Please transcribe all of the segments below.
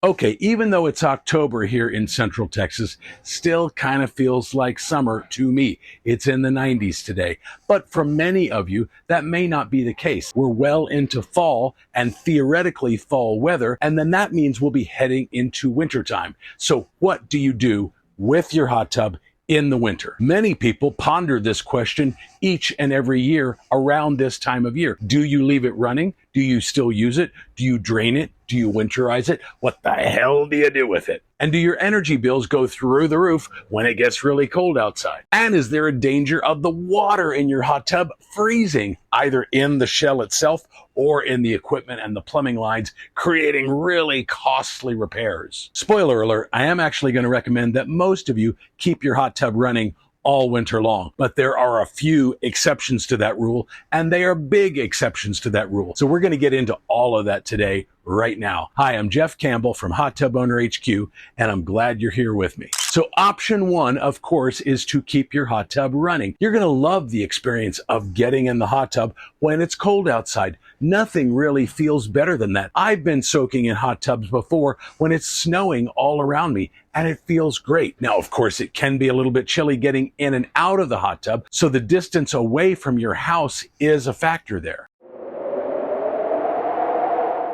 Okay, even though it's October here in Central Texas, still kind of feels like summer to me. It's in the 90s today. But for many of you, that may not be the case. We're well into fall and theoretically fall weather, and then that means we'll be heading into wintertime. So what do you do with your hot tub in the winter? Many people ponder this question each and every year around this time of year. Do you leave it running? Do you still use it? Do you drain it? Do you winterize it? What the hell do you do with it? And do your energy bills go through the roof when it gets really cold outside? And is there a danger of the water in your hot tub freezing, either in the shell itself or in the equipment and the plumbing lines, creating really costly repairs? Spoiler alert, I am actually going to recommend that most of you keep your hot tub running all winter long. But there are a few exceptions to that rule, and they are big exceptions to that rule. So we're going to get into all of that today, right now. Hi, I'm Jeff Campbell from Hot Tub Owner HQ, and I'm glad you're here with me. So option one, of course, is to keep your hot tub running. You're going to love the experience of getting in the hot tub when it's cold outside. Nothing really feels better than that. I've been soaking in hot tubs before when it's snowing all around me, and it feels great. Now, of course, it can be a little bit chilly getting in and out of the hot tub, so the distance away from your house is a factor there.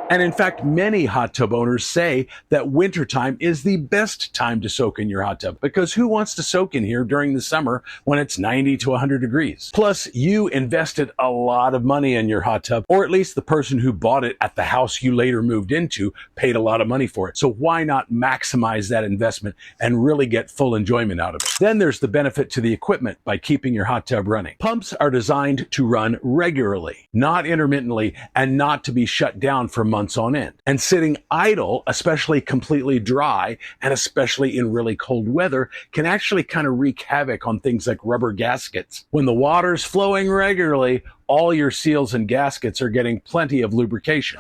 And in fact, many hot tub owners say that wintertime is the best time to soak in your hot tub, because who wants to soak in here during the summer when it's 90 to 100 degrees? Plus, you invested a lot of money in your hot tub, or at least the person who bought it at the house you later moved into paid a lot of money for it. So why not maximize that investment and really get full enjoyment out of it? Then there's the benefit to the equipment by keeping your hot tub running. Pumps are designed to run regularly, not intermittently, and not to be shut down for months on end. And sitting idle, especially completely dry, and especially in really cold weather, can actually kind of wreak havoc on things like rubber gaskets. When the water's flowing regularly, all your seals and gaskets are getting plenty of lubrication.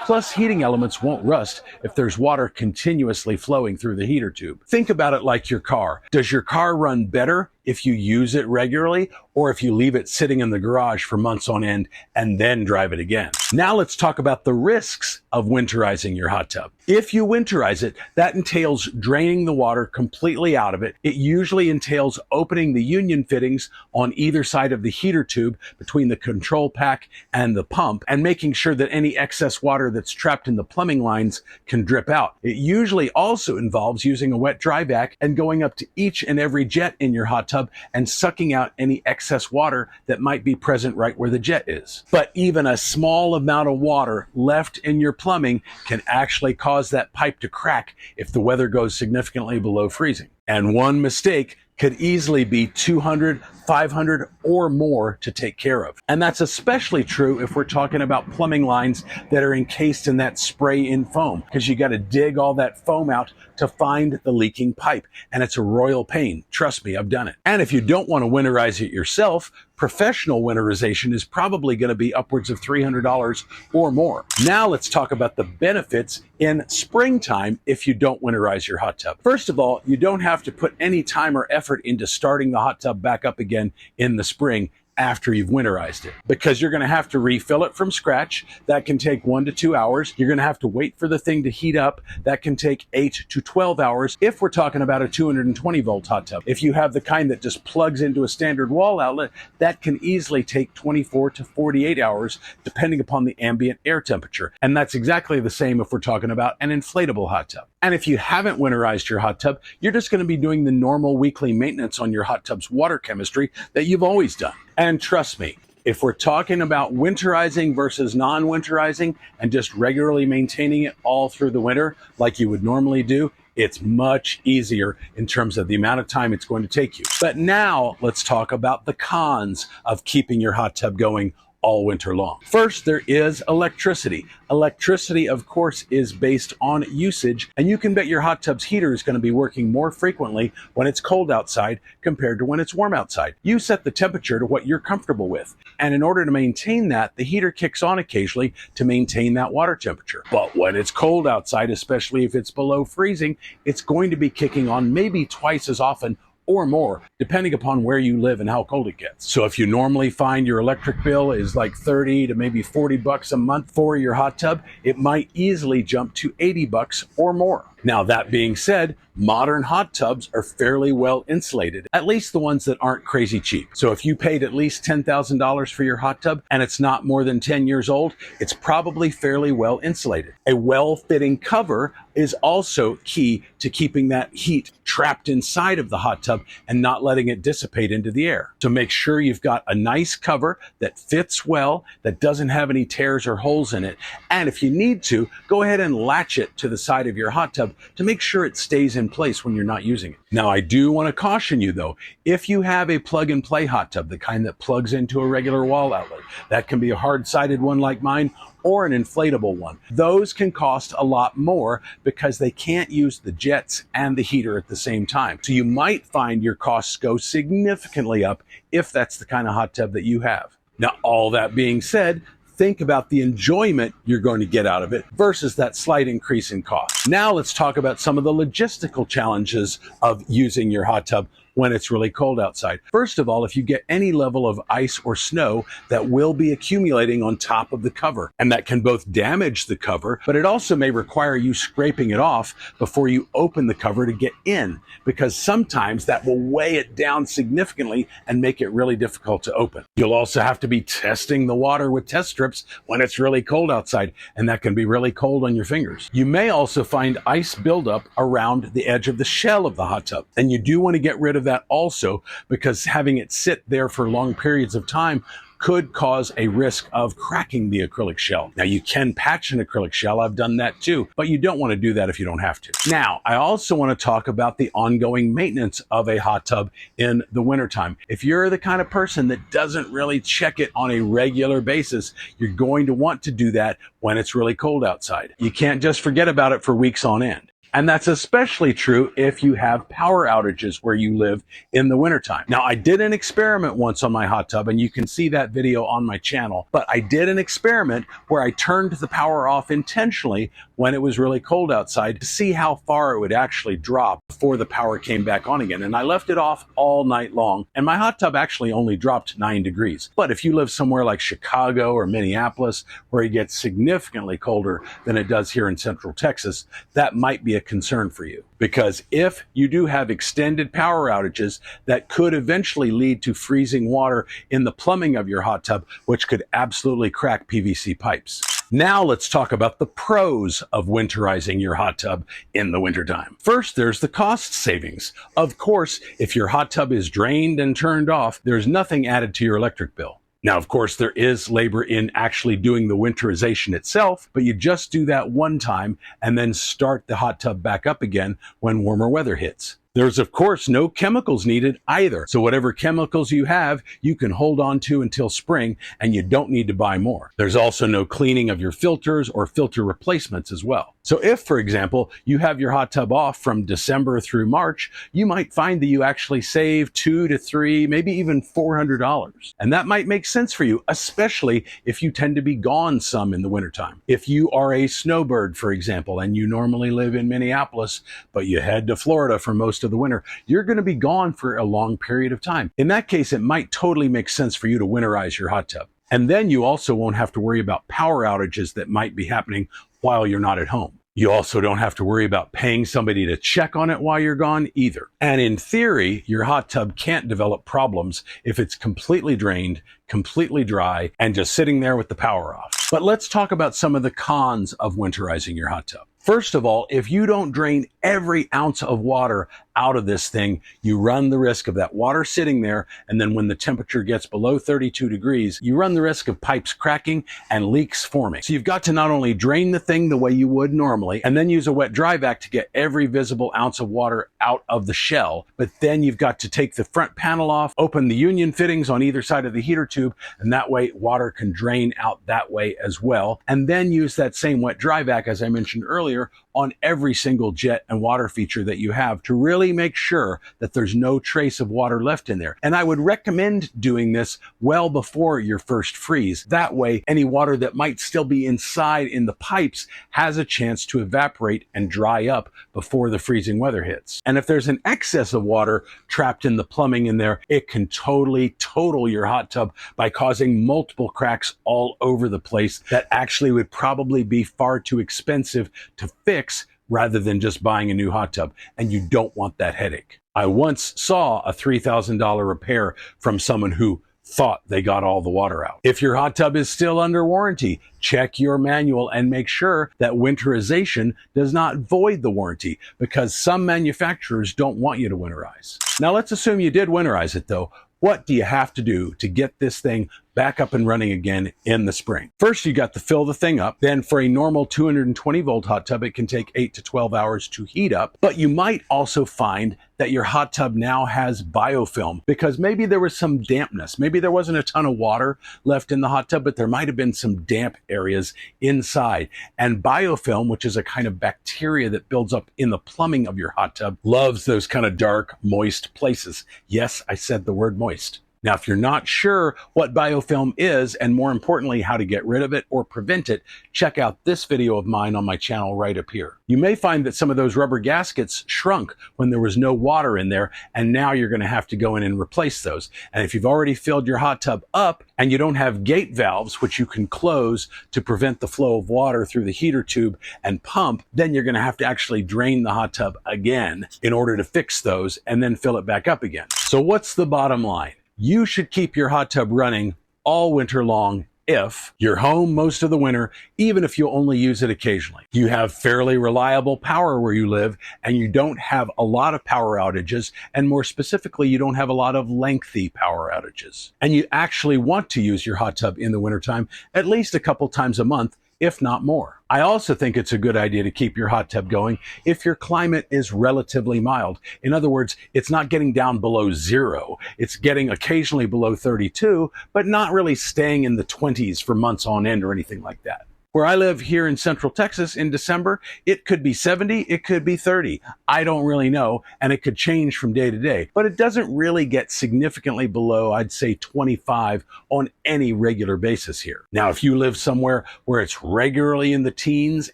Plus, heating elements won't rust if there's water continuously flowing through the heater tube. Think about it like your car. Does your car run better if you use it regularly, or if you leave it sitting in the garage for months on end and then drive it again? Now let's talk about the risks of winterizing your hot tub. If you winterize it, that entails draining the water completely out of it. It usually entails opening the union fittings on either side of the heater tube between the control pack and the pump, and making sure that any excess water that's trapped in the plumbing lines can drip out. It usually also involves using a wet dry vac and going up to each and every jet in your hot tub and sucking out any excess water that might be present right where the jet is. But even a small amount of water left in your plumbing can actually cause that pipe to crack if the weather goes significantly below freezing. And one mistake could easily be 200, 500 or more to take care of. And that's especially true if we're talking about plumbing lines that are encased in that spray-in foam, because you got to dig all that foam out to find the leaking pipe. And it's a royal pain. Trust me, I've done it. And if you don't want to winterize it yourself, professional winterization is probably going to be upwards of $300 or more. Now let's talk about the benefits in springtime if you don't winterize your hot tub. First of all, you don't have to put any time or effort into starting the hot tub back up again in the spring after you've winterized it, because you're going to have to refill it from scratch. That can take 1 to 2 hours. You're going to have to wait for the thing to heat up. That can take 8 to 12 hours if we're talking about a 220 volt hot tub. If you have the kind that just plugs into a standard wall outlet, that can easily take 24 to 48 hours depending upon the ambient air temperature. And that's exactly the same if we're talking about an inflatable hot tub. And if you haven't winterized your hot tub, you're just going to be doing the normal weekly maintenance on your hot tub's water chemistry that you've always done. And trust me, if we're talking about winterizing versus non-winterizing and just regularly maintaining it all through the winter like you would normally do, it's much easier in terms of the amount of time it's going to take you. But now let's talk about the cons of keeping your hot tub going all winter long. First, there is electricity. Electricity, of course, is based on usage, and you can bet your hot tub's heater is going to be working more frequently when it's cold outside compared to when it's warm outside. You set the temperature to what you're comfortable with, and in order to maintain that, the heater kicks on occasionally to maintain that water temperature. But when it's cold outside, especially if it's below freezing, it's going to be kicking on maybe twice as often or more, depending upon where you live and how cold it gets. So if you normally find your electric bill is like 30 to maybe 40 bucks a month for your hot tub, it might easily jump to 80 bucks or more. Now, that being said, modern hot tubs are fairly well insulated, at least the ones that aren't crazy cheap. So if you paid at least $10,000 for your hot tub and it's not more than 10 years old, it's probably fairly well insulated. A well-fitting cover is also key to keeping that heat trapped inside of the hot tub and not letting it dissipate into the air. So make sure you've got a nice cover that fits well, that doesn't have any tears or holes in it. And if you need to, go ahead and latch it to the side of your hot tub to make sure it stays in place when you're not using it. Now, I do want to caution you though, if you have a plug and play hot tub, the kind that plugs into a regular wall outlet, that can be a hard-sided one like mine, or an inflatable one. Those can cost a lot more because they can't use the jets and the heater at the same time. So you might find your costs go significantly up if that's the kind of hot tub that you have. Now, all that being said, think about the enjoyment you're going to get out of it versus that slight increase in cost. Now let's talk about some of the logistical challenges of using your hot tub when it's really cold outside. First of all, if you get any level of ice or snow, that will be accumulating on top of the cover, and that can both damage the cover, but it also may require you scraping it off before you open the cover to get in, because sometimes that will weigh it down significantly and make it really difficult to open. You'll also have to be testing the water with test strips when it's really cold outside, and that can be really cold on your fingers. You may also find ice buildup around the edge of the shell of the hot tub, and you do want to get rid of that also, because having it sit there for long periods of time could cause a risk of cracking the acrylic shell. Now, you can patch an acrylic shell. I've done that too, but you don't want to do that if you don't have to. Now, I also want to talk about the ongoing maintenance of a hot tub in the wintertime. If you're the kind of person that doesn't really check it on a regular basis, you're going to want to do that when it's really cold outside. You can't just forget about it for weeks on end. And that's especially true if you have power outages where you live in the wintertime. Now, I did an experiment once on my hot tub, and you can see that video on my channel, but I did an experiment where I turned the power off intentionally when it was really cold outside to see how far it would actually drop before the power came back on again. And I left it off all night long, and my hot tub actually only dropped 9 degrees. But if you live somewhere like Chicago or Minneapolis, where it gets significantly colder than it does here in Central Texas, that might be a concern for you. Because if you do have extended power outages, that could eventually lead to freezing water in the plumbing of your hot tub, which could absolutely crack PVC pipes. Now let's talk about the pros of winterizing your hot tub in the wintertime. First, there's the cost savings. Of course, if your hot tub is drained and turned off, there's nothing added to your electric bill. Now, of course, there is labor in actually doing the winterization itself, but you just do that one time and then start the hot tub back up again when warmer weather hits. There's, of course, no chemicals needed either. So whatever chemicals you have, you can hold on to until spring, and you don't need to buy more. There's also no cleaning of your filters or filter replacements as well. So if, for example, you have your hot tub off from December through March, you might find that you actually save $200 to $300, maybe even $400. And that might make sense for you, especially if you tend to be gone some in the wintertime. If you are a snowbird, for example, and you normally live in Minneapolis, but you head to Florida for most of the winter, you're going to be gone for a long period of time. In that case, it might totally make sense for you to winterize your hot tub. And then you also won't have to worry about power outages that might be happening while you're not at home. You also don't have to worry about paying somebody to check on it while you're gone either. And in theory, your hot tub can't develop problems if it's completely drained, completely dry, and just sitting there with the power off. But let's talk about some of the cons of winterizing your hot tub. First of all, if you don't drain every ounce of water out of this thing, you run the risk of that water sitting there, and then when the temperature gets below 32 degrees, you run the risk of pipes cracking and leaks forming. So you've got to not only drain the thing the way you would normally, and then use a wet dry vac to get every visible ounce of water out of the shell, but then you've got to take the front panel off, open the union fittings on either side of the heater tube, and that way water can drain out that way as well, and then use that same wet dry vac, as I mentioned earlier, on every single jet and water feature that you have to really really make sure that there's no trace of water left in there. And I would recommend doing this well before your first freeze. That way, any water that might still be inside in the pipes has a chance to evaporate and dry up before the freezing weather hits. And if there's an excess of water trapped in the plumbing in there, it can totally total your hot tub by causing multiple cracks all over the place that actually would probably be far too expensive to fix rather than just buying a new hot tub. And you don't want that headache. I once saw a $3,000 repair from someone who thought they got all the water out. If your hot tub is still under warranty, check your manual and make sure that winterization does not void the warranty, because some manufacturers don't want you to winterize. Now let's assume you did winterize it though. What do you have to do to get this thing back up and running again in the spring? First, you got to fill the thing up. Then for a normal 220 volt hot tub, it can take 8 to 12 hours to heat up. But you might also find that your hot tub now has biofilm because maybe there was some dampness. Maybe there wasn't a ton of water left in the hot tub, but there might have been some damp areas inside. And biofilm, which is a kind of bacteria that builds up in the plumbing of your hot tub, loves those kind of dark, moist places. Yes, I said the word moist. Now, if you're not sure what biofilm is, and more importantly, how to get rid of it or prevent it, check out this video of mine on my channel right up here. You may find that some of those rubber gaskets shrunk when there was no water in there, and now you're going to have to go in and replace those. And if you've already filled your hot tub up and you don't have gate valves, which you can close to prevent the flow of water through the heater tube and pump, then you're going to have to actually drain the hot tub again in order to fix those and then fill it back up again. So what's the bottom line? You should keep your hot tub running all winter long if you're home most of the winter, even if you only use it occasionally. You have fairly reliable power where you live, and you don't have a lot of power outages, and more specifically, you don't have a lot of lengthy power outages. And you actually want to use your hot tub in the wintertime at least a couple times a month, if not more. I also think it's a good idea to keep your hot tub going if your climate is relatively mild. In other words, it's not getting down below 0. It's getting occasionally below 32, but not really staying in the 20s for months on end or anything like that. Where I live here in Central Texas in December, it could be 70, it could be 30. I don't really know, and it could change from day to day. But it doesn't really get significantly below, I'd say 25 on any regular basis here. Now, if you live somewhere where it's regularly in the teens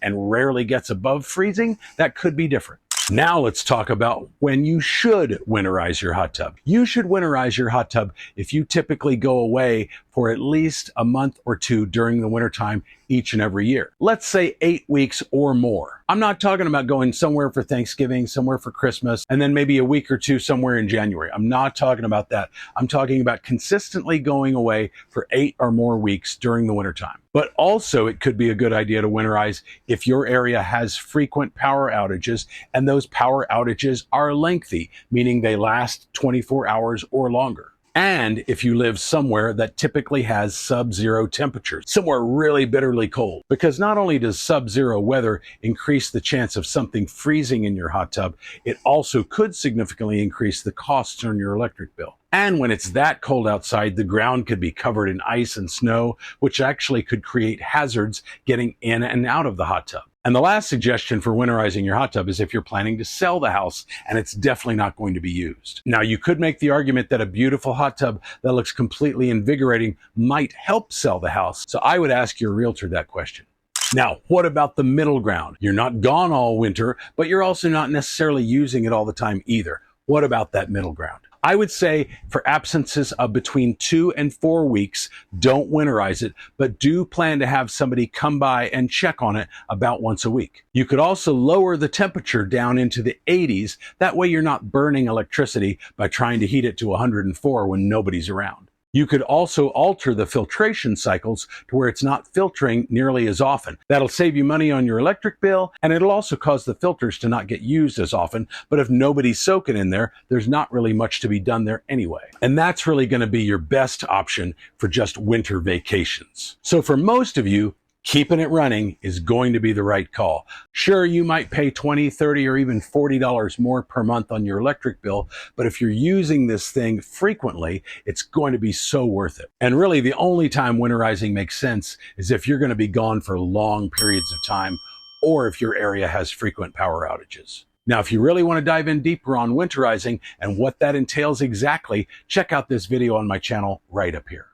and rarely gets above freezing, that could be different. Now let's talk about when you should winterize your hot tub. You should winterize your hot tub if you typically go away for at least a month or two during the wintertime each and every year. Let's say 8 weeks or more. I'm not talking about going somewhere for Thanksgiving, somewhere for Christmas, and then maybe a week or two somewhere in January. I'm not talking about that. I'm talking about consistently going away for 8 or more weeks during the wintertime. But also it could be a good idea to winterize if your area has frequent power outages, and those power outages are lengthy, meaning they last 24 hours or longer. And if you live somewhere that typically has sub-zero temperatures, somewhere really bitterly cold. Because not only does sub-zero weather increase the chance of something freezing in your hot tub, it also could significantly increase the costs on your electric bill. And when it's that cold outside, the ground could be covered in ice and snow, which actually could create hazards getting in and out of the hot tub. And the last suggestion for winterizing your hot tub is if you're planning to sell the house and it's definitely not going to be used. Now, you could make the argument that a beautiful hot tub that looks completely invigorating might help sell the house. So I would ask your realtor that question. Now, what about the middle ground? You're not gone all winter, but you're also not necessarily using it all the time either. What about that middle ground? I would say for absences of between 2 and 4 weeks, don't winterize it, but do plan to have somebody come by and check on it about once a week. You could also lower the temperature down into the 80s. That way you're not burning electricity by trying to heat it to 104 when nobody's around. You could also alter the filtration cycles to where it's not filtering nearly as often. That'll save you money on your electric bill, and it'll also cause the filters to not get used as often. But if nobody's soaking in there, there's not really much to be done there anyway. And that's really going to be your best option for just winter vacations. So for most of you, keeping it running is going to be the right call. Sure, you might pay $20, $30, or even $40 more per month on your electric bill, but if you're using this thing frequently, it's going to be so worth it. And really, the only time winterizing makes sense is if you're going to be gone for long periods of time, or if your area has frequent power outages. Now, if you really want to dive in deeper on winterizing and what that entails exactly, check out this video on my channel right up here.